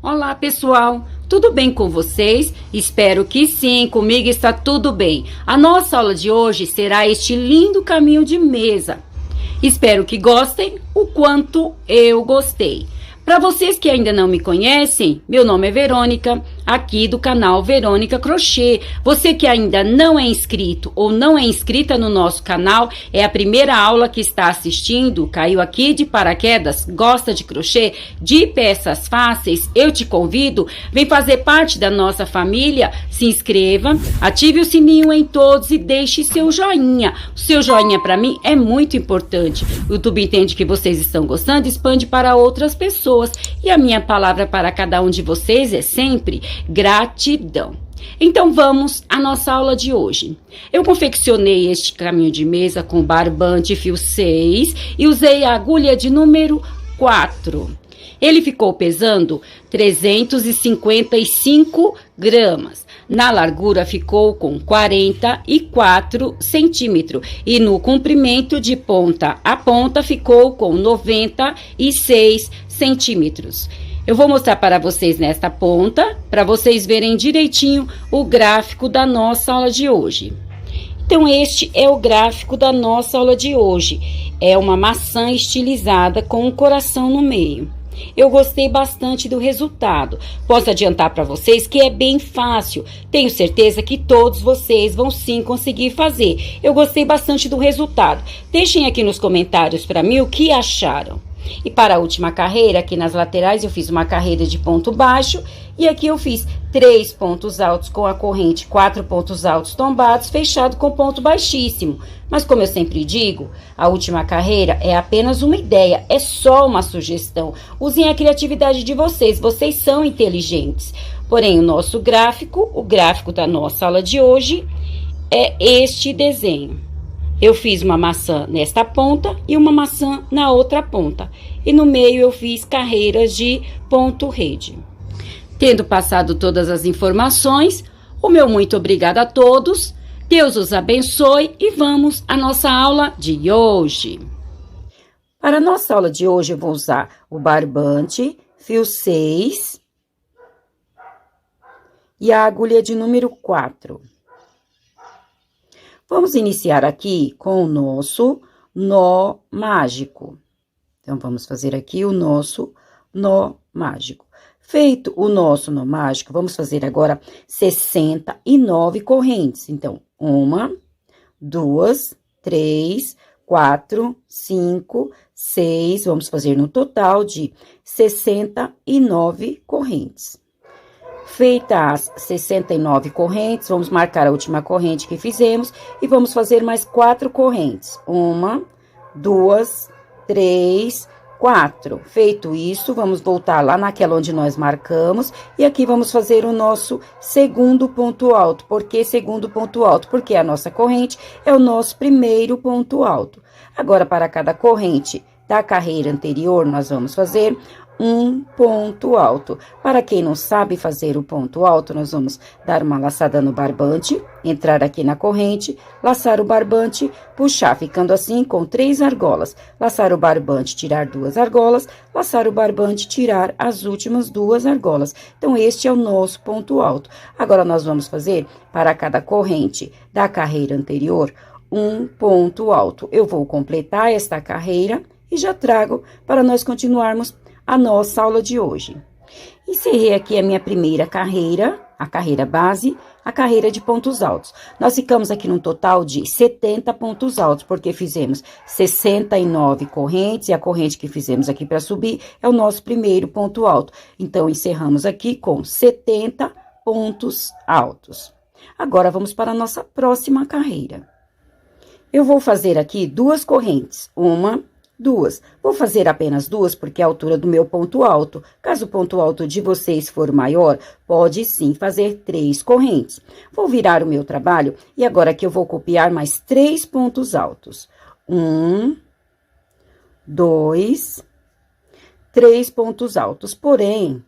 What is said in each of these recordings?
Olá, pessoal! Tudo bem com vocês? Espero que sim, comigo está tudo bem. A nossa aula de hoje será este lindo caminho de mesa. Espero que gostem o quanto eu gostei. Para vocês que ainda não me conhecem, meu nome é Verônica, aqui do canal Verônica Crochê. Você que ainda não é inscrito ou não é inscrita no nosso canal, é a primeira aula que está assistindo, caiu aqui de paraquedas, gosta de crochê, de peças fáceis, eu te convido, vem fazer parte da nossa família, se inscreva, ative o sininho em todos e deixe seu joinha. O seu joinha para mim é muito importante. O YouTube entende que vocês estão gostando, expande para outras pessoas. E a minha palavra para cada um de vocês é sempre gratidão. Então vamos à nossa aula de hoje. Eu confeccionei este caminho de mesa com barbante fio 6 e usei a agulha de número 4. Ele ficou pesando 355 gramas. Na largura ficou com 44 centímetros. E no comprimento de ponta a ponta ficou com 96 centímetros. Eu vou mostrar para vocês nesta ponta, para vocês verem direitinho o gráfico da nossa aula de hoje. Então, este é o gráfico da nossa aula de hoje. É uma maçã estilizada com um coração no meio. Eu gostei bastante do resultado. Posso adiantar para vocês que é bem fácil. Tenho certeza que todos vocês vão sim conseguir fazer. Eu gostei bastante do resultado. Deixem aqui nos comentários para mim o que acharam. E para a última carreira, aqui nas laterais eu fiz uma carreira de ponto baixo. E aqui eu fiz 3 pontos altos com a corrente, 4 pontos altos tombados, fechado com ponto baixíssimo. Mas como eu sempre digo, a última carreira é apenas uma ideia, é só uma sugestão. Usem a criatividade de vocês, vocês são inteligentes. Porém, o nosso gráfico, o gráfico da nossa aula de hoje, é este desenho. Eu fiz uma maçã nesta ponta e uma maçã na outra ponta. E no meio eu fiz carreiras de ponto rede. Tendo passado todas as informações, o meu muito obrigada a todos. Deus os abençoe e vamos à nossa aula de hoje. Para a nossa aula de hoje eu vou usar o barbante, fio 6 e a agulha de número 4. Vamos iniciar aqui com o nosso nó mágico. Então, vamos fazer aqui o nosso nó mágico. Feito o nosso nó mágico, vamos fazer agora 69 correntes. Então, 1, 2, 3, 4, 5, 6, vamos fazer no total de 69 correntes. Feitas as 69 correntes, vamos marcar a última corrente que fizemos e vamos fazer mais 4 correntes. 1, 2, 3, 4. Feito isso, vamos voltar lá naquela onde nós marcamos e aqui vamos fazer o nosso segundo ponto alto. Por que segundo ponto alto? Porque a nossa corrente é o nosso primeiro ponto alto. Agora, para cada corrente da carreira anterior, nós vamos fazer um ponto alto. Para quem não sabe fazer o ponto alto, nós vamos dar uma laçada no barbante, entrar aqui na corrente, laçar o barbante, puxar, ficando assim com 3 argolas. Laçar o barbante, tirar 2 argolas, laçar o barbante, tirar as últimas 2 argolas. Então, este é o nosso ponto alto. Agora, nós vamos fazer para cada corrente da carreira anterior um ponto alto. Eu vou completar esta carreira e já trago para nós continuarmos a nossa aula de hoje. Encerrei aqui a minha primeira carreira, a carreira base, a carreira de pontos altos. Nós ficamos aqui num total de 70 pontos altos, porque fizemos 69 correntes, e a corrente que fizemos aqui para subir é o nosso primeiro ponto alto. Então, encerramos aqui com 70 pontos altos. Agora, vamos para a nossa próxima carreira. Eu vou fazer aqui 2 correntes, 1, 2. Vou fazer apenas 2 porque é a altura do meu ponto alto. Caso o ponto alto de vocês for maior, pode sim fazer 3 correntes. Vou virar o meu trabalho e agora aqui eu vou copiar mais 3 pontos altos. 1, 2, 3 pontos altos. Porém,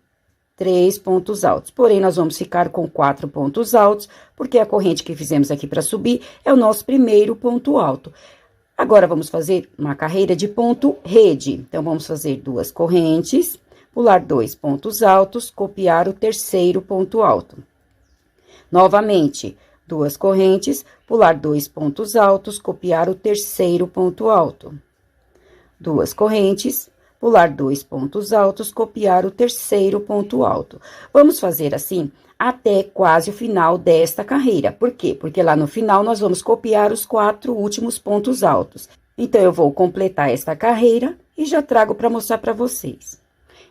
3 pontos altos. Porém, nós vamos ficar com 4 pontos altos, porque a corrente que fizemos aqui para subir é o nosso primeiro ponto alto. Agora, vamos fazer uma carreira de ponto rede. Então, vamos fazer 2 correntes, pular 2 pontos altos, copiar o terceiro ponto alto. Novamente, 2 correntes, pular 2 pontos altos, copiar o terceiro ponto alto. 2 correntes, pular 2 pontos altos, copiar o terceiro ponto alto. Vamos fazer assim até quase o final desta carreira. Por quê? Porque lá no final nós vamos copiar os 4 últimos pontos altos. Então, eu vou completar esta carreira e já trago para mostrar para vocês.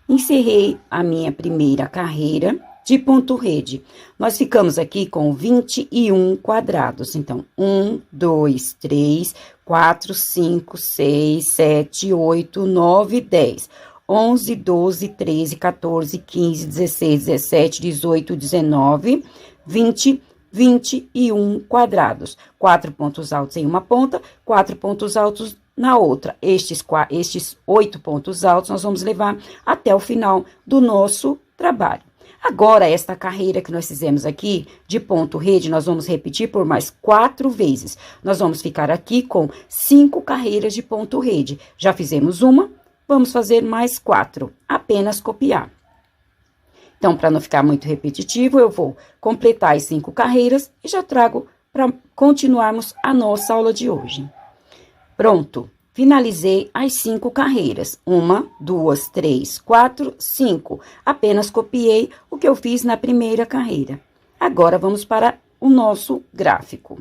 Encerrei a minha primeira carreira de ponto rede. Nós ficamos aqui com 21 quadrados. Então, 1, 2, 3, 4, 5, 6, 7, 8, 9, 10. 11, 12, 13, 14, 15, 16, 17, 18, 19, 20, 21 quadrados. 4 pontos altos em uma ponta, 4 pontos altos na outra. Estes 8 pontos altos nós vamos levar até o final do nosso trabalho. Agora, esta carreira que nós fizemos aqui de ponto rede, nós vamos repetir por mais 4 vezes. Nós vamos ficar aqui com 5 carreiras de ponto rede. Já fizemos uma, vamos fazer mais 4, apenas copiar. Então, para não ficar muito repetitivo, eu vou completar as 5 carreiras e já trago para continuarmos a nossa aula de hoje. Pronto, finalizei as 5 carreiras. 1, 2, 3, 4, 5. Apenas copiei o que eu fiz na primeira carreira. Agora, vamos para o nosso gráfico.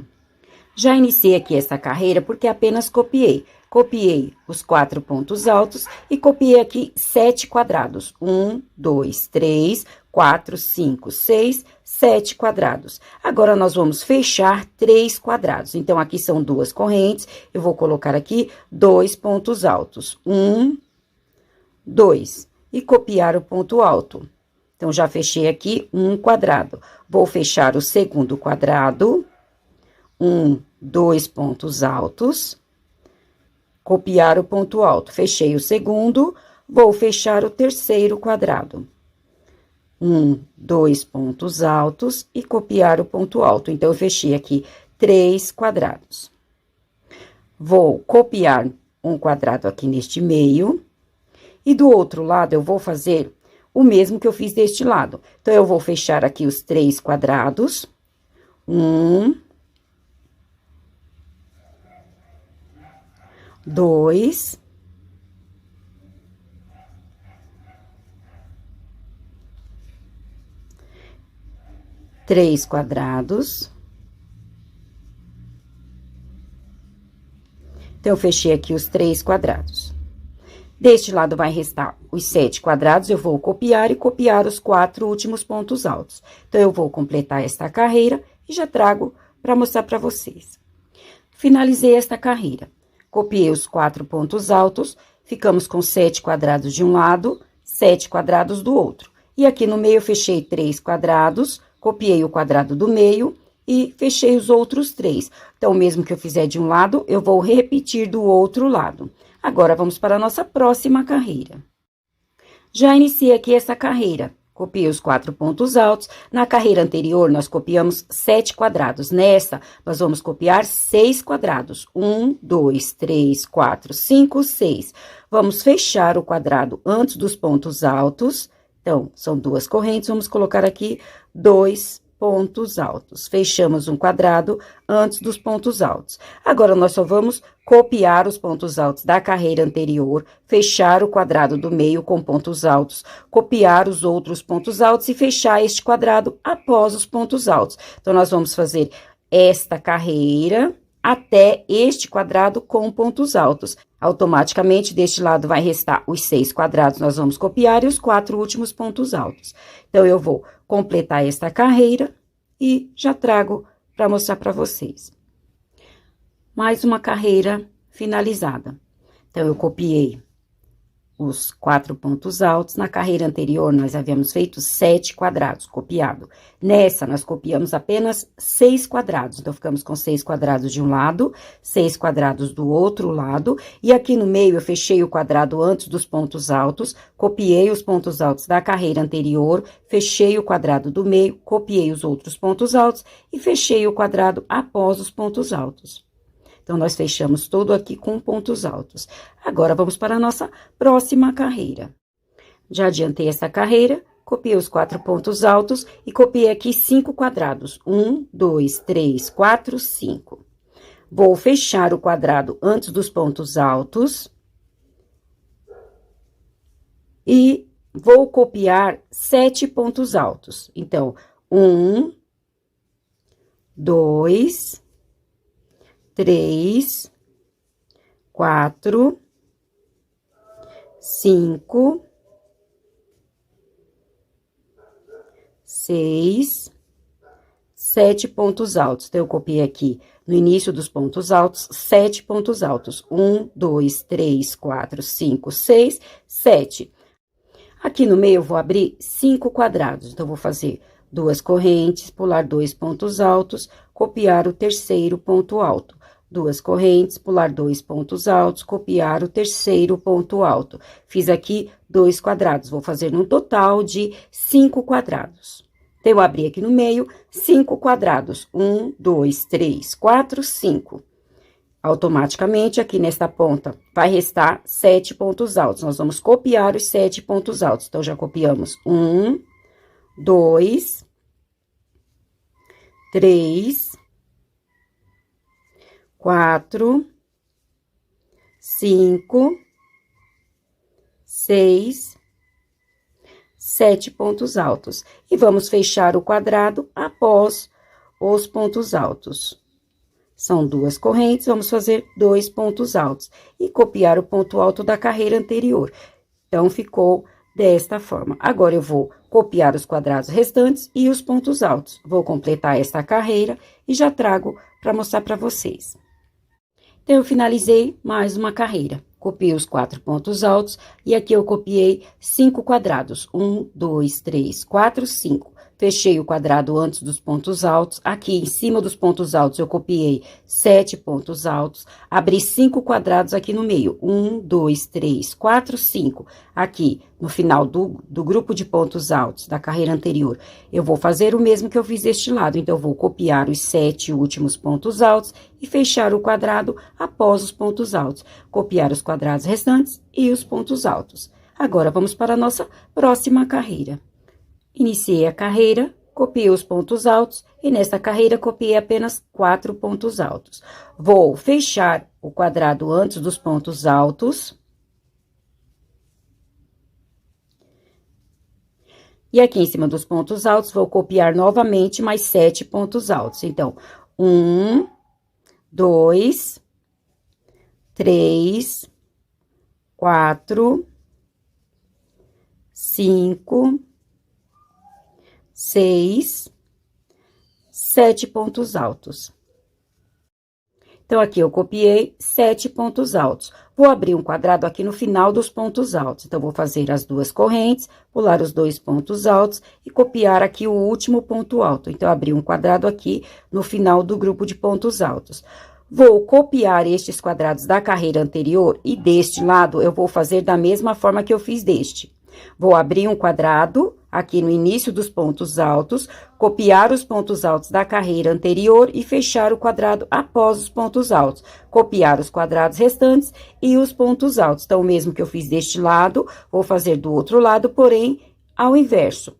Já iniciei aqui essa carreira porque apenas copiei. Copiei os 4 pontos altos e copiei aqui 7 quadrados. 1, 2, 3, 4, 5, 6, 7 quadrados. Agora, nós vamos fechar 3 quadrados. Então, aqui são 2 correntes. Eu vou colocar aqui 2 pontos altos. 1, 2. E copiar o ponto alto. Então, já fechei aqui um quadrado. Vou fechar o segundo quadrado. 1, 2 pontos altos. Copiar o ponto alto. Fechei o segundo, vou fechar o terceiro quadrado. 1, 2 pontos altos e copiar o ponto alto. Então, eu fechei aqui 3 quadrados. Vou copiar um quadrado aqui neste meio. E do outro lado, eu vou fazer o mesmo que eu fiz deste lado. Então, eu vou fechar aqui os 3 quadrados. 1, 2, 3 quadrados. Então, eu fechei aqui os 3 quadrados. Deste lado vai restar os 7 quadrados, eu vou copiar e copiar os 4 últimos pontos altos. Então, eu vou completar esta carreira e já trago para mostrar para vocês. Finalizei esta carreira. Copiei os 4 pontos altos, ficamos com 7 quadrados de um lado, 7 quadrados do outro. E aqui no meio eu fechei 3 quadrados, copiei o quadrado do meio e fechei os outros 3. Então, mesmo que eu fizer de um lado, eu vou repetir do outro lado. Agora, vamos para a nossa próxima carreira. Já iniciei aqui essa carreira. Copiei os 4 pontos altos. Na carreira anterior, nós copiamos 7 quadrados. Nessa, nós vamos copiar 6 quadrados. 1, 2, 3, 4, 5, 6. Vamos fechar o quadrado antes dos pontos altos. Então, são 2 correntes, vamos colocar aqui 2 pontos altos. Fechamos um quadrado antes dos pontos altos. Agora, nós só vamos copiar os pontos altos da carreira anterior, fechar o quadrado do meio com pontos altos, copiar os outros pontos altos e fechar este quadrado após os pontos altos. Então, nós vamos fazer esta carreira até este quadrado com pontos altos. Automaticamente, deste lado vai restar os 6 quadrados, nós vamos copiar e os 4 últimos pontos altos. Então, eu vou completar esta carreira e já trago para mostrar para vocês. Mais uma carreira finalizada. Então, eu copiei os 4 pontos altos. Na carreira anterior, nós havíamos feito 7 quadrados, copiado. Nessa, nós copiamos apenas 6 quadrados. Então, ficamos com 6 quadrados de um lado, 6 quadrados do outro lado. E aqui no meio, eu fechei o quadrado antes dos pontos altos, copiei os pontos altos da carreira anterior, fechei o quadrado do meio, copiei os outros pontos altos e fechei o quadrado após os pontos altos. Então, nós fechamos todo aqui com pontos altos. Agora, vamos para a nossa próxima carreira. Já adiantei essa carreira, copiei os 4 pontos altos e copiei aqui 5 quadrados. 1, 2, 3, 4, 5. Vou fechar o quadrado antes dos pontos altos. E vou copiar 7 pontos altos. Então, 1, 2, 3, 4, 5, 6, 7 pontos altos. Então, eu copiei aqui no início dos pontos altos, 7 pontos altos. 1, 2, 3, 4, 5, 6, 7. Aqui no meio, eu vou abrir 5 quadrados. Então, vou fazer 2 correntes, pular 2 pontos altos, copiar o terceiro ponto alto. 2 correntes, pular 2 pontos altos, copiar o terceiro ponto alto. Fiz aqui 2 quadrados, vou fazer no total de 5 quadrados. Então, eu abri aqui no meio 5 quadrados. 1, 2, 3, 4, 5. Automaticamente, aqui nesta ponta, vai restar 7 pontos altos. Nós vamos copiar os 7 pontos altos. Então, já copiamos 1, 2, 3, 4, 5, 6, 7 pontos altos. E vamos fechar o quadrado após os pontos altos. São 2 correntes, vamos fazer 2 pontos altos e copiar o ponto alto da carreira anterior. Então, ficou desta forma. Agora, eu vou copiar os quadrados restantes e os pontos altos. Vou completar esta carreira e já trago para mostrar para vocês. Então, eu finalizei mais uma carreira. Copiei os 4 pontos altos e aqui eu copiei 5 quadrados. 1, 2, 3, 4, 5. Fechei o quadrado antes dos pontos altos. Aqui, em cima dos pontos altos, eu copiei 7 pontos altos. Abri 5 quadrados aqui no meio. 1, 2, 3, 4, 5. Aqui, no final do grupo de pontos altos da carreira anterior, eu vou fazer o mesmo que eu fiz deste lado. Então, eu vou copiar os 7 últimos pontos altos e fechar o quadrado após os pontos altos. Copiar os quadrados restantes e os pontos altos. Agora, vamos para a nossa próxima carreira. Iniciei a carreira, copiei os pontos altos e nesta carreira copiei apenas 4 pontos altos. Vou fechar o quadrado antes dos pontos altos. E aqui em cima dos pontos altos, vou copiar novamente mais 7 pontos altos. Então, 1, 2, 3, 4, 5, 6, 7 pontos altos. Então, aqui eu copiei 7 pontos altos. Vou abrir um quadrado aqui no final dos pontos altos. Então, vou fazer as 2 correntes, pular os 2 pontos altos e copiar aqui o último ponto alto. Então, abri um quadrado aqui no final do grupo de pontos altos. Vou copiar estes quadrados da carreira anterior e deste lado eu vou fazer da mesma forma que eu fiz deste. Vou abrir um quadrado aqui no início dos pontos altos, copiar os pontos altos da carreira anterior e fechar o quadrado após os pontos altos. Copiar os quadrados restantes e os pontos altos. Então, o mesmo que eu fiz deste lado, vou fazer do outro lado, porém, ao inverso.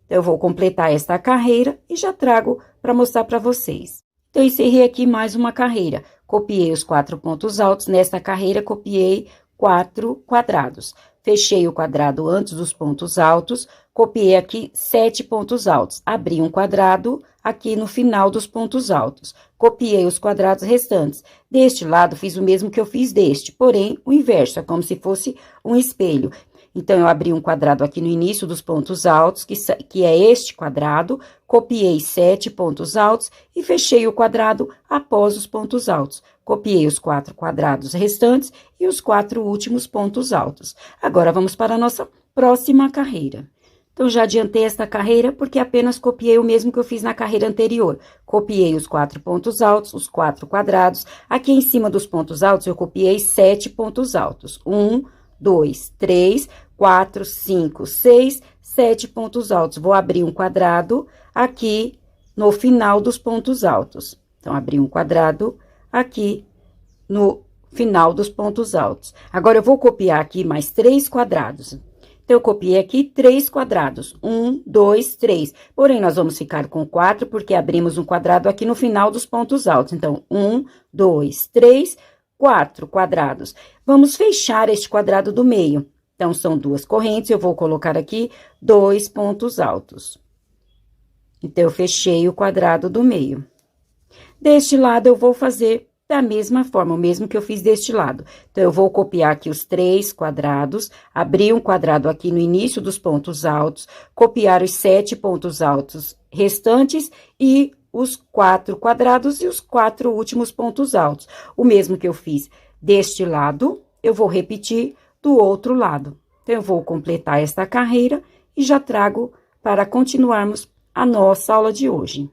Então, eu vou completar esta carreira e já trago para mostrar para vocês. Então, encerrei aqui mais uma carreira. Copiei os 4 pontos altos. Nesta carreira, copiei 4 quadrados. Fechei o quadrado antes dos pontos altos, copiei aqui 7 pontos altos. Abri um quadrado aqui no final dos pontos altos. Copiei os quadrados restantes. Deste lado, fiz o mesmo que eu fiz deste, porém, o inverso, é como se fosse um espelho. Então, eu abri um quadrado aqui no início dos pontos altos, que é este quadrado, copiei 7 pontos altos e fechei o quadrado após os pontos altos. Copiei os 4 quadrados restantes e os 4 últimos pontos altos. Agora, vamos para a nossa próxima carreira. Então, já adiantei esta carreira porque apenas copiei o mesmo que eu fiz na carreira anterior. Copiei os 4 pontos altos, os 4 quadrados. Aqui em cima dos pontos altos, eu copiei 7 pontos altos. 1, 2, 3, 4, 5, 6, 7 pontos altos. Vou abrir um quadrado aqui no final dos pontos altos. Então, abri um quadrado aqui no final dos pontos altos. Agora, eu vou copiar aqui mais 3 quadrados. Então, eu copiei aqui 3 quadrados. 1, 2, 3. Porém, nós vamos ficar com 4, porque abrimos um quadrado aqui no final dos pontos altos. Então, 1, 2, 3, 4 quadrados. Vamos fechar este quadrado do meio. Então, são 2 correntes, eu vou colocar aqui 2 pontos altos. Então, eu fechei o quadrado do meio. Deste lado, eu vou fazer da mesma forma, o mesmo que eu fiz deste lado. Então, eu vou copiar aqui os 3 quadrados, abrir um quadrado aqui no início dos pontos altos, copiar os 7 pontos altos restantes e os 4 quadrados e os 4 últimos pontos altos. O mesmo que eu fiz deste lado, eu vou repetir do outro lado. Então, eu vou completar esta carreira e já trago para continuarmos a nossa aula de hoje.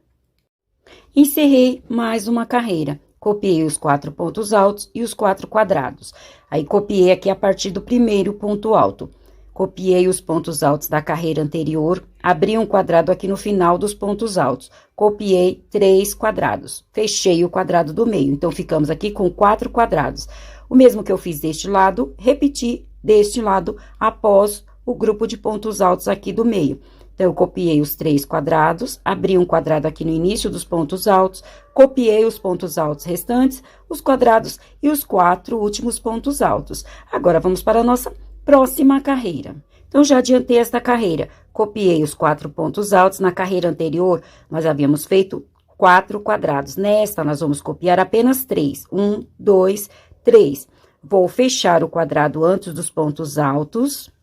Encerrei mais uma carreira. Copiei os 4 pontos altos e os 4 quadrados. Aí, copiei aqui a partir do primeiro ponto alto. Copiei os pontos altos da carreira anterior, abri um quadrado aqui no final dos pontos altos. Copiei 3 quadrados. Fechei o quadrado do meio. Então, ficamos aqui com 4 quadrados. O mesmo que eu fiz deste lado, repeti deste lado após o grupo de pontos altos aqui do meio. Então, eu copiei os 3 quadrados, abri um quadrado aqui no início dos pontos altos, copiei os pontos altos restantes, os quadrados e os 4 últimos pontos altos. Agora, vamos para a nossa próxima carreira. Então, já adiantei esta carreira. Copiei os 4 pontos altos. Na carreira anterior, nós havíamos feito 4 quadrados. Nesta, nós vamos copiar apenas 3. 1, 2, 3. Vou fechar o quadrado antes dos pontos altos.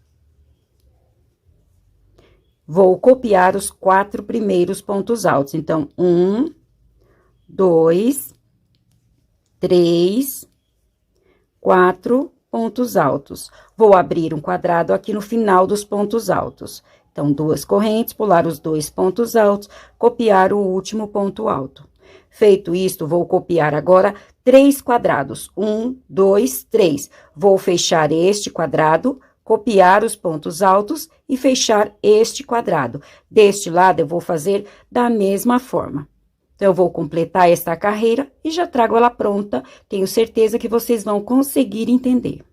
Vou copiar os 4 primeiros pontos altos. Então, 1, 2, 3, 4 pontos altos. Vou abrir um quadrado aqui no final dos pontos altos. Então, 2 correntes, pular os 2 pontos altos, copiar o último ponto alto. Feito isto, vou copiar agora 3 quadrados. 1, 2, 3. Vou fechar este quadrado, copiar os pontos altos e fechar este quadrado. Deste lado, eu vou fazer da mesma forma. Então, eu vou completar esta carreira e já trago ela pronta. Tenho certeza que vocês vão conseguir entender.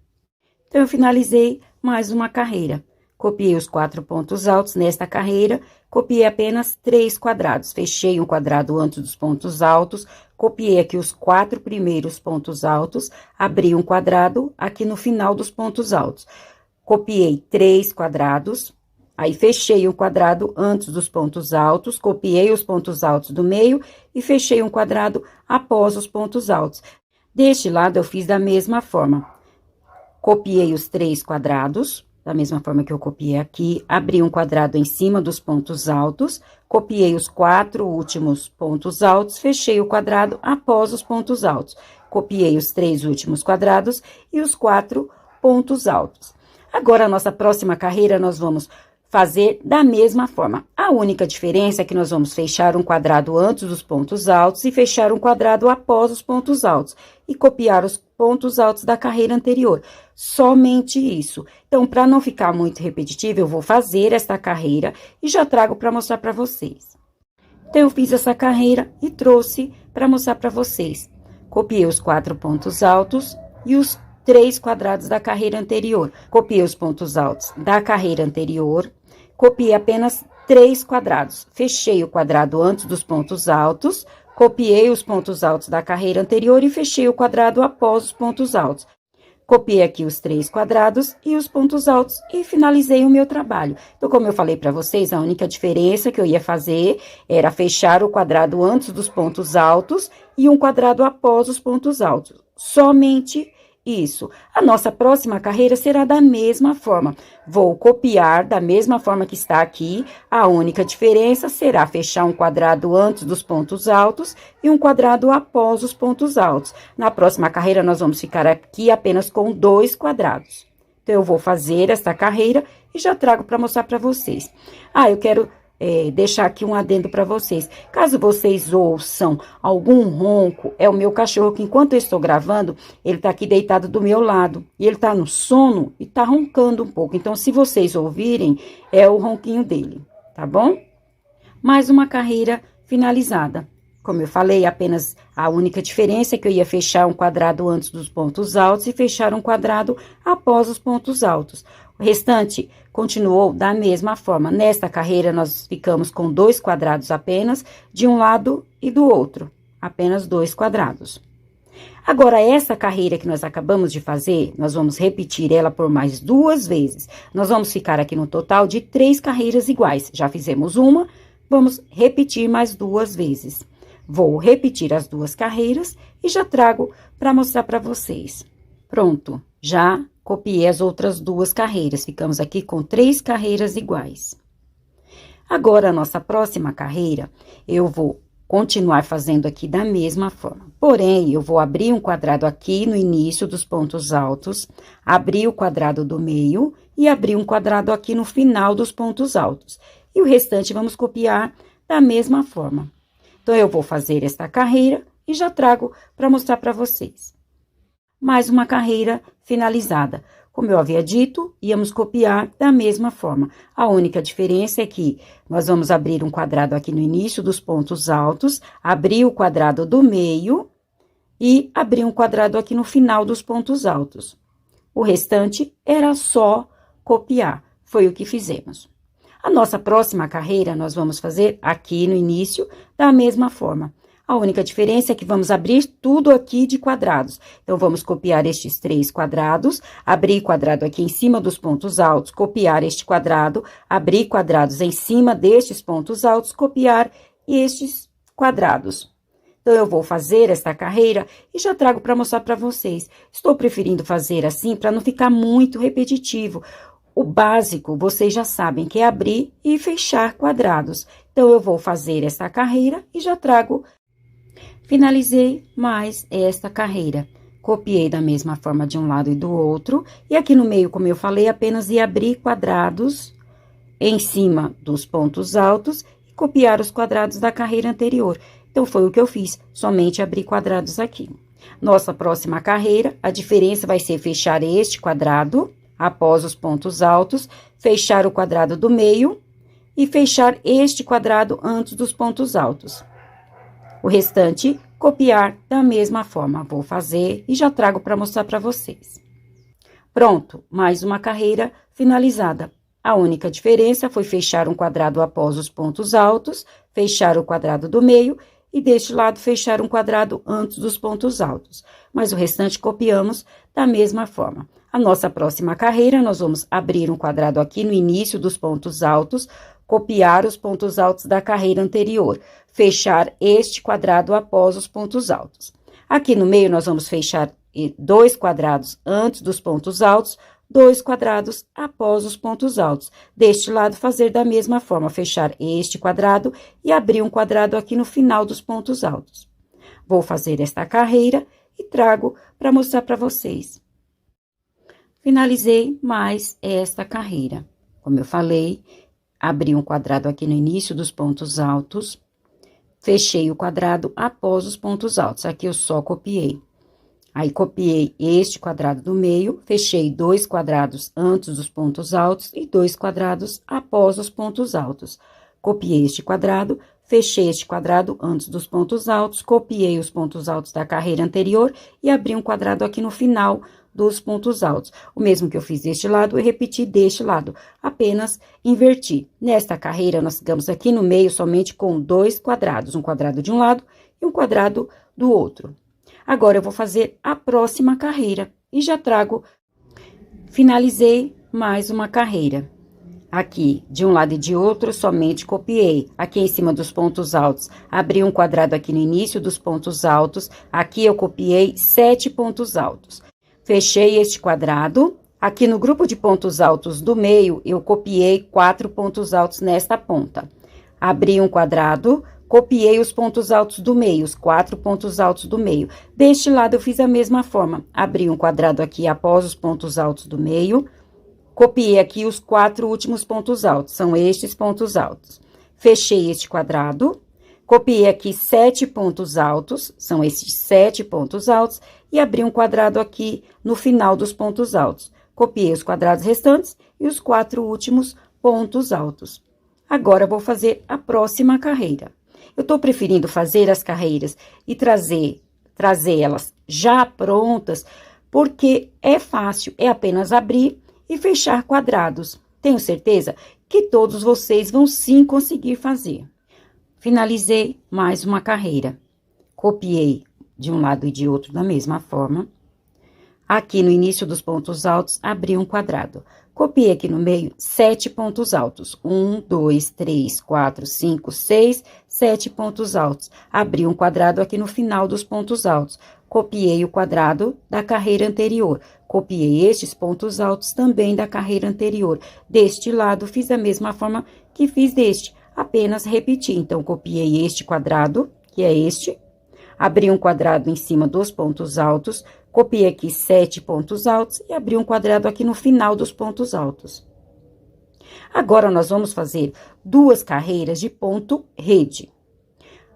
Então, eu finalizei mais uma carreira. Copiei os 4 pontos altos nesta carreira, copiei apenas 3 quadrados. Fechei um quadrado antes dos pontos altos, copiei aqui os 4 primeiros pontos altos, abri um quadrado aqui no final dos pontos altos. Copiei 3 quadrados, aí fechei um quadrado antes dos pontos altos, copiei os pontos altos do meio e fechei um quadrado após os pontos altos. Deste lado, eu fiz da mesma forma. Copiei os 3 quadrados, da mesma forma que eu copiei aqui, abri um quadrado em cima dos pontos altos, copiei os 4 últimos pontos altos, fechei o quadrado após os pontos altos. Copiei os 3 últimos quadrados e os 4 pontos altos. Agora, a nossa próxima carreira, nós vamos fazer da mesma forma. A única diferença é que nós vamos fechar um quadrado antes dos pontos altos e fechar um quadrado após os pontos altos. E copiar os pontos altos da carreira anterior. Somente isso. Então, para não ficar muito repetitivo, eu vou fazer esta carreira e já trago para mostrar para vocês. Então, eu fiz essa carreira e trouxe para mostrar para vocês. Copiei os 4 pontos altos e os 3 quadrados da carreira anterior. Copiei os pontos altos da carreira anterior, copiei apenas 3 quadrados. Fechei o quadrado antes dos pontos altos, copiei os pontos altos da carreira anterior e fechei o quadrado após os pontos altos. Copiei aqui os 3 quadrados e os pontos altos e finalizei o meu trabalho. Então, como eu falei para vocês, a única diferença que eu ia fazer era fechar o quadrado antes dos pontos altos e um quadrado após os pontos altos. Somente isso. A nossa próxima carreira será da mesma forma. Vou copiar da mesma forma que está aqui. A única diferença será fechar um quadrado antes dos pontos altos e um quadrado após os pontos altos. Na próxima carreira, nós vamos ficar aqui apenas com 2 quadrados. Então, eu vou fazer esta carreira e já trago para mostrar para vocês. Eu quero deixar aqui um adendo para vocês. Caso vocês ouçam algum ronco, é o meu cachorro que, enquanto eu estou gravando, ele tá aqui deitado do meu lado. E ele tá no sono e tá roncando um pouco. Então, se vocês ouvirem, é o ronquinho dele, tá bom? Mais uma carreira finalizada. Como eu falei, apenas a única diferença é que eu ia fechar um quadrado antes dos pontos altos e fechar um quadrado após os pontos altos. O restante continuou da mesma forma. Nesta carreira, nós ficamos com 2 quadrados apenas, de um lado e do outro. Apenas 2 quadrados. Agora, essa carreira que nós acabamos de fazer, nós vamos repetir ela por mais 2 vezes. Nós vamos ficar aqui no total de 3 carreiras iguais. Já fizemos uma, vamos repetir mais 2 vezes. Vou repetir as 2 carreiras e já trago para mostrar para vocês. Pronto, já copiei as outras 2 carreiras. Ficamos aqui com 3 carreiras iguais. Agora, a nossa próxima carreira, eu vou continuar fazendo aqui da mesma forma. Porém, eu vou abrir um quadrado aqui no início dos pontos altos, abrir o quadrado do meio e abrir um quadrado aqui no final dos pontos altos. E o restante vamos copiar da mesma forma. Então, eu vou fazer esta carreira e já trago para mostrar para vocês. Mais uma carreira finalizada. Como eu havia dito, íamos copiar da mesma forma. A única diferença é que nós vamos abrir um quadrado aqui no início dos pontos altos, abrir o quadrado do meio e abrir um quadrado aqui no final dos pontos altos. O restante era só copiar, foi o que fizemos. A nossa próxima carreira, nós vamos fazer aqui no início, da mesma forma. A única diferença é que vamos abrir tudo aqui de quadrados. Então, vamos copiar estes 3 quadrados, abrir quadrado aqui em cima dos pontos altos, copiar este quadrado, abrir quadrados em cima destes pontos altos, copiar estes quadrados. Então, eu vou fazer esta carreira e já trago para mostrar para vocês. Estou preferindo fazer assim para não ficar muito repetitivo. O básico, vocês já sabem que é abrir e fechar quadrados. Então, eu vou fazer esta carreira e já trago. Finalizei mais esta carreira. Copiei da mesma forma de um lado e do outro. E aqui no meio, como eu falei, apenas ia abrir quadrados em cima dos pontos altos e copiar os quadrados da carreira anterior. Então, foi o que eu fiz, somente abrir quadrados aqui. Nossa próxima carreira, a diferença vai ser fechar este quadrado após os pontos altos, fechar o quadrado do meio e fechar este quadrado antes dos pontos altos. O restante, copiar da mesma forma. Vou fazer e já trago para mostrar para vocês. Pronto, mais uma carreira finalizada. A única diferença foi fechar um quadrado após os pontos altos, fechar o quadrado do meio e deste lado fechar um quadrado antes dos pontos altos. Mas o restante copiamos da mesma forma. A nossa próxima carreira, nós vamos abrir um quadrado aqui no início dos pontos altos, copiar os pontos altos da carreira anterior, fechar este quadrado após os pontos altos. Aqui no meio, nós vamos fechar 2 quadrados antes dos pontos altos, 2 quadrados após os pontos altos. Deste lado, fazer da mesma forma, fechar este quadrado e abrir um quadrado aqui no final dos pontos altos. Vou fazer esta carreira e trago para mostrar para vocês. Finalizei mais esta carreira. Como eu falei, abri um quadrado aqui no início dos pontos altos, fechei o quadrado após os pontos altos. Aqui eu só copiei. Aí, copiei este quadrado do meio, fechei 2 quadrados antes dos pontos altos e 2 quadrados após os pontos altos. Copiei este quadrado, fechei este quadrado antes dos pontos altos, copiei os pontos altos da carreira anterior e abri um quadrado aqui no final dos pontos altos. O mesmo que eu fiz deste lado, eu repeti deste lado, apenas inverti. Nesta carreira, nós ficamos aqui no meio somente com 2 quadrados, um quadrado de um lado e um quadrado do outro. Agora, eu vou fazer a próxima carreira e já trago. Finalizei mais uma carreira. Aqui, de um lado e de outro, somente copiei. Aqui em cima dos pontos altos, abri um quadrado aqui no início dos pontos altos. Aqui eu copiei 7 pontos altos. Fechei este quadrado. Aqui no grupo de pontos altos do meio, eu copiei 4 pontos altos nesta ponta. Abri um quadrado, copiei os pontos altos do meio, os 4 pontos altos do meio. Deste lado, eu fiz a mesma forma. Abri um quadrado aqui após os pontos altos do meio. Copiei aqui os 4 últimos pontos altos, são estes pontos altos. Fechei este quadrado, copiei aqui 7 pontos altos, são esses 7 pontos altos, e abri um quadrado aqui no final dos pontos altos. Copiei os quadrados restantes e os 4 últimos pontos altos. Agora, vou fazer a próxima carreira. Eu tô preferindo fazer as carreiras e trazer elas já prontas, porque é fácil, é apenas abrir e fechar quadrados. Tenho certeza que todos vocês vão sim conseguir fazer. Finalizei mais uma carreira. Copiei de um lado e de outro da mesma forma. Aqui no início dos pontos altos, abri um quadrado. Copiei aqui no meio 7 pontos altos. 1, 2, 3, 4, 5, 6, 7 pontos altos. Abri um quadrado aqui no final dos pontos altos. Copiei o quadrado da carreira anterior. Copiei estes pontos altos também da carreira anterior. Deste lado, fiz da mesma forma que fiz deste, apenas repeti. Então, copiei este quadrado, que é este. Abri um quadrado em cima dos pontos altos, copiei aqui 7 pontos altos e abri um quadrado aqui no final dos pontos altos. Agora, nós vamos fazer 2 carreiras de ponto rede.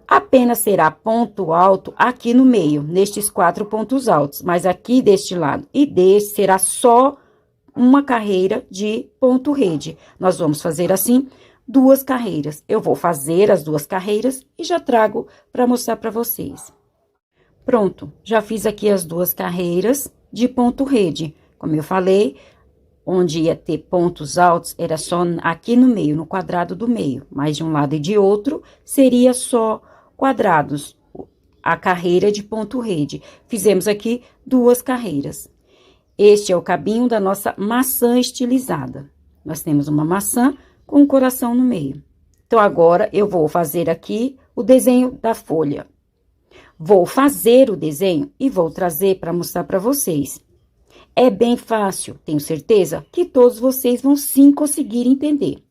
Apenas será ponto alto aqui no meio, nestes 4 pontos altos, mas aqui deste lado e deste será só uma carreira de ponto rede. Nós vamos fazer assim 2 carreiras. Eu vou fazer as 2 carreiras e já trago para mostrar para vocês. Pronto, já fiz aqui as 2 carreiras de ponto rede. Como eu falei, onde ia ter pontos altos, era só aqui no meio, no quadrado do meio. Mas de um lado e de outro, seria só quadrados, a carreira de ponto rede. Fizemos aqui 2 carreiras. Este é o cabinho da nossa maçã estilizada. Nós temos uma maçã com um coração no meio. Então, agora, eu vou fazer aqui o desenho da folha. Vou fazer o desenho e vou trazer para mostrar para vocês. É bem fácil, tenho certeza que todos vocês vão sim conseguir entender.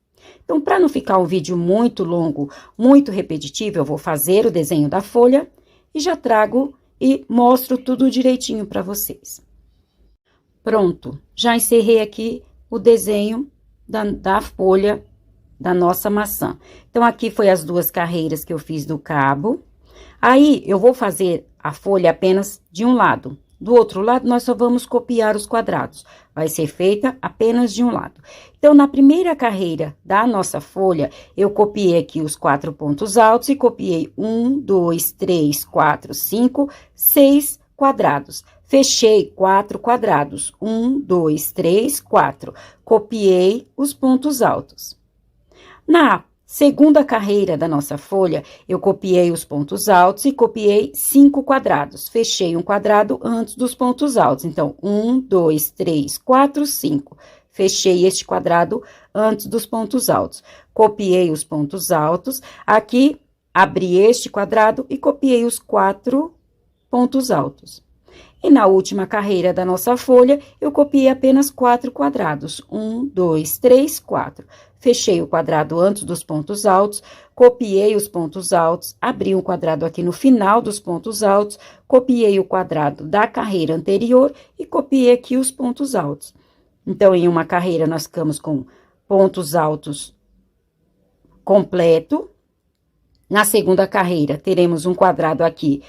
Então, para não ficar um vídeo muito longo, muito repetitivo, eu vou fazer o desenho da folha e já trago e mostro tudo direitinho para vocês. Pronto, já encerrei aqui o desenho da folha da nossa maçã. Então, aqui foi as 2 carreiras que eu fiz do cabo. Aí, eu vou fazer a folha apenas de um lado. Do outro lado, nós só vamos copiar os quadrados. Vai ser feita apenas de um lado. Então, na primeira carreira da nossa folha, eu copiei aqui os 4 pontos altos e copiei 1, 2, 3, 4, 5, 6 quadrados. Fechei 4 quadrados. 1, 2, 3, 4. Copiei os pontos altos. Na segunda carreira da nossa folha, eu copiei os pontos altos e copiei 5 quadrados. Fechei um quadrado antes dos pontos altos. Então, 1, 2, 3, 4, 5. Fechei este quadrado antes dos pontos altos. Copiei os pontos altos. Aqui, abri este quadrado e copiei os 4 pontos altos. E na última carreira da nossa folha, eu copiei apenas 4 quadrados. 1, 2, 3, 4. Fechei o quadrado antes dos pontos altos, copiei os pontos altos, abri um quadrado aqui no final dos pontos altos, copiei o quadrado da carreira anterior e copiei aqui os pontos altos. Então, em uma carreira, nós ficamos com pontos altos completo. Na segunda carreira, teremos um quadrado aqui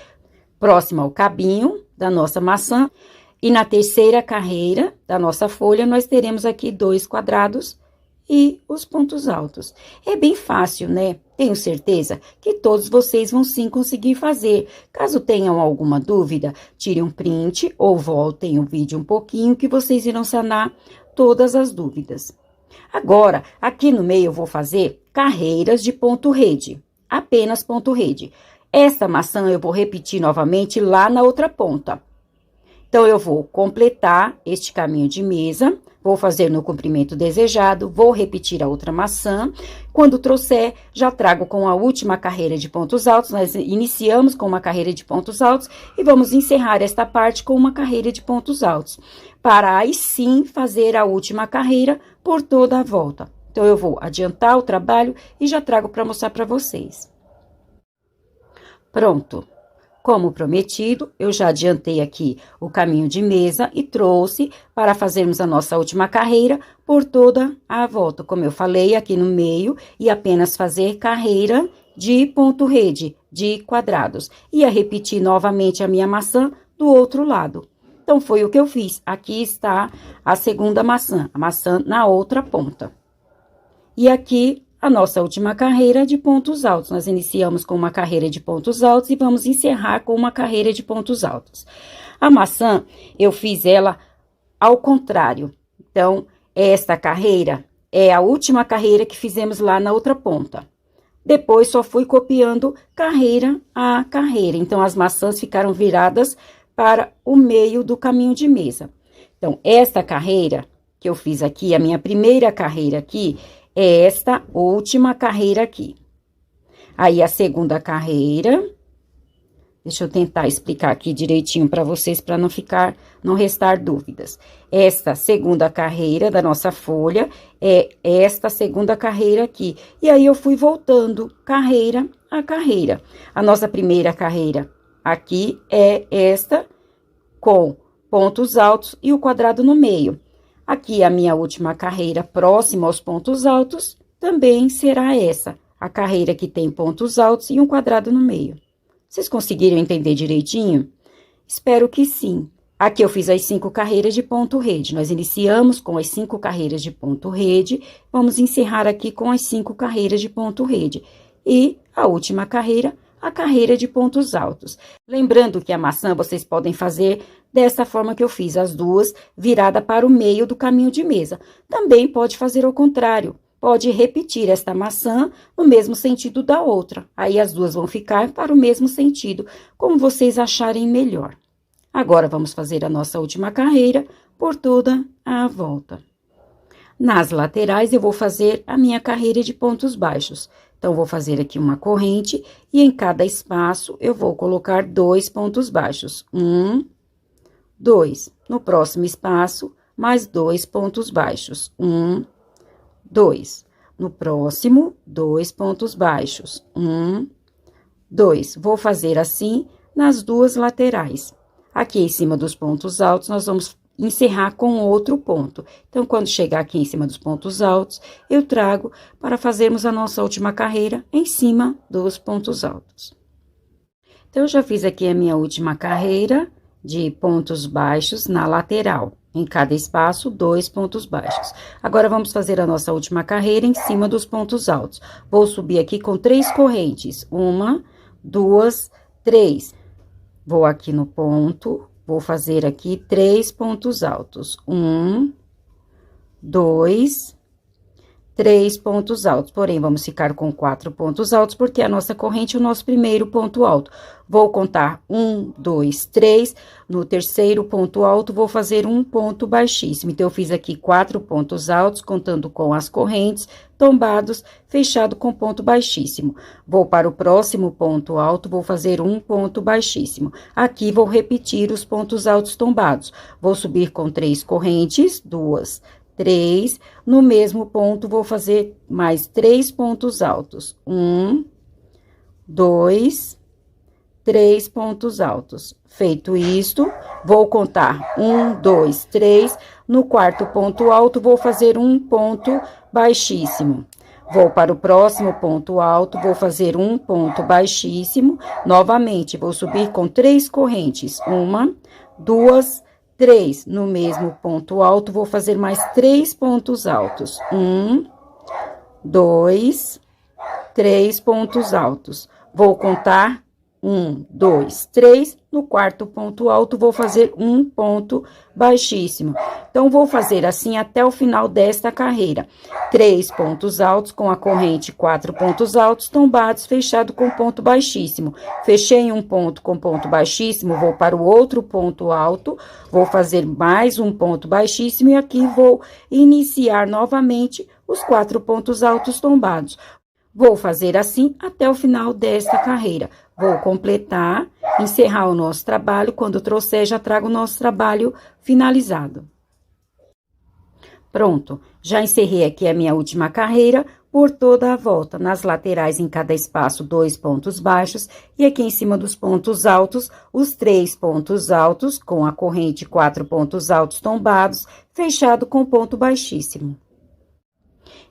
próximo ao cabinho da nossa maçã. E na terceira carreira da nossa folha, nós teremos aqui 2 quadrados e os pontos altos. É bem fácil, né? Tenho certeza que todos vocês vão sim conseguir fazer. Caso tenham alguma dúvida, tirem um print ou voltem o vídeo um pouquinho que vocês irão sanar todas as dúvidas. Agora, aqui no meio eu vou fazer carreiras de ponto rede, apenas ponto rede. Essa maçã eu vou repetir novamente lá na outra ponta. Então, eu vou completar este caminho de mesa, vou fazer no comprimento desejado, vou repetir a outra maçã. Quando trouxer, já trago com a última carreira de pontos altos. Nós iniciamos com uma carreira de pontos altos e vamos encerrar esta parte com uma carreira de pontos altos, para aí sim fazer a última carreira por toda a volta. Então, eu vou adiantar o trabalho e já trago para mostrar para vocês. Pronto. Como prometido, eu já adiantei aqui o caminho de mesa e trouxe para fazermos a nossa última carreira por toda a volta. Como eu falei, aqui no meio, e apenas fazer carreira de ponto rede, de quadrados. Ia repetir novamente a minha maçã do outro lado. Então, foi o que eu fiz. Aqui está a segunda maçã, a maçã na outra ponta. E aqui, a nossa última carreira de pontos altos. Nós iniciamos com uma carreira de pontos altos e vamos encerrar com uma carreira de pontos altos. A maçã, eu fiz ela ao contrário. Então, esta carreira é a última carreira que fizemos lá na outra ponta. Depois, só fui copiando carreira a carreira. Então, as maçãs ficaram viradas para o meio do caminho de mesa. Então, esta carreira que eu fiz aqui, a minha primeira carreira aqui, é esta última carreira aqui. Aí, a segunda carreira, deixa eu tentar explicar aqui direitinho para vocês, para não restar dúvidas. Esta segunda carreira da nossa folha é esta segunda carreira aqui. E aí, eu fui voltando carreira a carreira. A nossa primeira carreira aqui é esta, com pontos altos e o quadrado no meio. Aqui, a minha última carreira próxima aos pontos altos, também será essa, a carreira que tem pontos altos e um quadrado no meio. Vocês conseguiram entender direitinho? Espero que sim. Aqui eu fiz as 5 carreiras de ponto rede. Nós iniciamos com as 5 carreiras de ponto rede, vamos encerrar aqui com as 5 carreiras de ponto rede. E a última carreira, a carreira de pontos altos. Lembrando que a maçã vocês podem fazer dessa forma que eu fiz, as duas virada para o meio do caminho de mesa. Também pode fazer ao contrário. Pode repetir esta maçã no mesmo sentido da outra. Aí, as duas vão ficar para o mesmo sentido, como vocês acharem melhor. Agora, vamos fazer a nossa última carreira por toda a volta. Nas laterais, eu vou fazer a minha carreira de pontos baixos. Então, vou fazer aqui uma corrente e em cada espaço, eu vou colocar 2 pontos baixos. 1, 2. No próximo espaço, mais 2 pontos baixos. 1, 2. No próximo, 2 pontos baixos. 1, 2. Vou fazer assim nas duas laterais. Aqui em cima dos pontos altos, nós vamos encerrar com outro ponto. Então, quando chegar aqui em cima dos pontos altos, eu trago para fazermos a nossa última carreira em cima dos pontos altos. Então, eu já fiz aqui a minha última carreira de pontos baixos na lateral. Em cada espaço, 2 pontos baixos. Agora, vamos fazer a nossa última carreira em cima dos pontos altos. Vou subir aqui com 3 correntes. 1, 2, 3. Vou aqui no ponto, vou fazer aqui 3 pontos altos. 1, 2, 3 pontos altos. Porém, vamos ficar com 4 pontos altos, porque a nossa corrente é o nosso primeiro ponto alto. Vou contar 1, 2, 3. No terceiro ponto alto, vou fazer um ponto baixíssimo. Então, eu fiz aqui 4 pontos altos, contando com as correntes, tombados, fechado com ponto baixíssimo. Vou para o próximo ponto alto, vou fazer um ponto baixíssimo. Aqui, vou repetir os pontos altos tombados. Vou subir com 3 correntes, 2, 3. No mesmo ponto, vou fazer mais 3 pontos altos. 1, 2, 3 pontos altos. Feito isto, vou contar 1, 2, 3. No quarto ponto alto, vou fazer um ponto baixíssimo. Vou para o próximo ponto alto, vou fazer um ponto baixíssimo. Novamente, vou subir com 3 correntes. 1, 2, 3. No mesmo ponto alto, vou fazer mais 3 pontos altos. 1, 2, 3 pontos altos. Vou contar 1, 2, 3. No quarto ponto alto, vou fazer um ponto baixíssimo. Então, vou fazer assim até o final desta carreira. 3 pontos altos com a corrente, 4 pontos altos tombados, fechado com ponto baixíssimo. Fechei um ponto com ponto baixíssimo, vou para o outro ponto alto, vou fazer mais um ponto baixíssimo e aqui vou iniciar novamente os 4 pontos altos tombados. Vou fazer assim até o final desta carreira. Vou completar, encerrar o nosso trabalho. Quando trouxer, já trago o nosso trabalho finalizado. Pronto, já encerrei aqui a minha última carreira por toda a volta. Nas laterais, em cada espaço, 2 pontos baixos. E aqui em cima dos pontos altos, os 3 pontos altos, com a corrente 4 pontos altos tombados, fechado com ponto baixíssimo.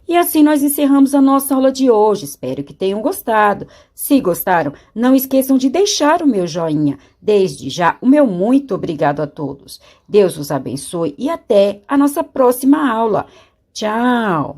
E assim nós encerramos a nossa aula de hoje. Espero que tenham gostado. Se gostaram, não esqueçam de deixar o meu joinha. Desde já, o meu muito obrigado a todos. Deus os abençoe e até a nossa próxima aula. Tchau!